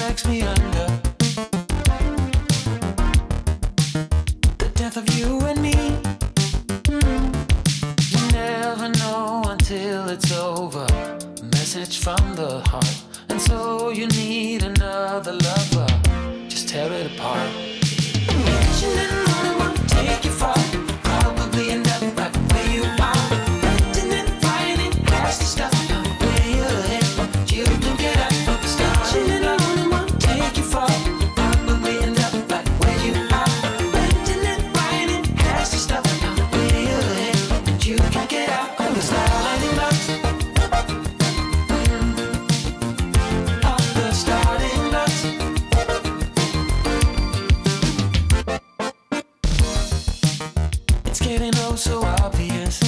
drags me under. The death of you and me. You never know until it's over. A message from the heart. And so you need another lover. Just tear it apart. You didn't only want to take you far. Probably end up right where you are. Renting and finding nasty stuff. Way ahead, you can get out of the start. You didn't only want to take you far. Probably end up right where you are. Renting and finding nasty stuff. Way ahead, you can get out of the start. Lightning blocks. Off the starting blocks. It's getting oh so obvious.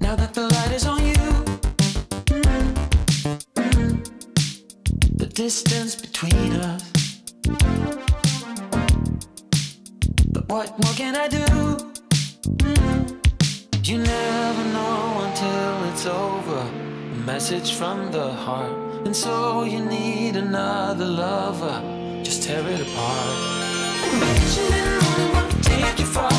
Now that the light is on you. The distance between us. But what more can I do? You never know until it's over. A message from the heart. And so you need another lover. Just tear it apart. You didn't only want to take you far.